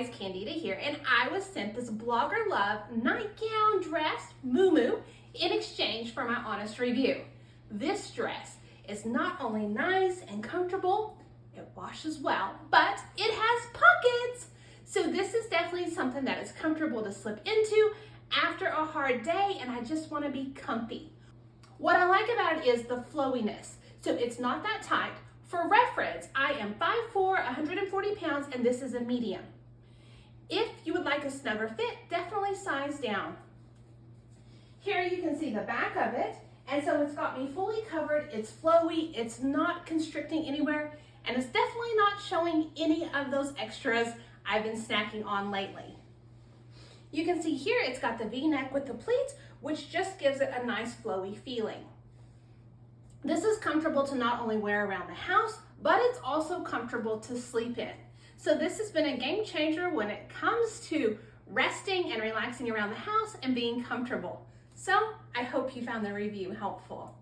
guys, Candida here, and I was sent this Bloggerlove nightgown dress, muumuu, in exchange for my honest review. This dress is not only nice and comfortable, it washes well, but it has pockets. So this is definitely something that is comfortable to slip into after a hard day, and I just want to be comfy. What I like about it is the flowiness. So it's not that tight. For reference, I am 5'4", 140 pounds, and this is a medium. If you would like a snugger fit, definitely size down. Here you can see the back of it, and so it's got me fully covered. It's flowy, it's not constricting anywhere, and it's definitely not showing any of those extras I've been snacking on lately. You can see here it's got the V-neck with the pleats, which just gives it a nice flowy feeling. This is comfortable to not only wear around the house, but it's also comfortable to sleep in. So this has been a game changer when it comes to resting and relaxing around the house and being comfortable. So I hope you found the review helpful.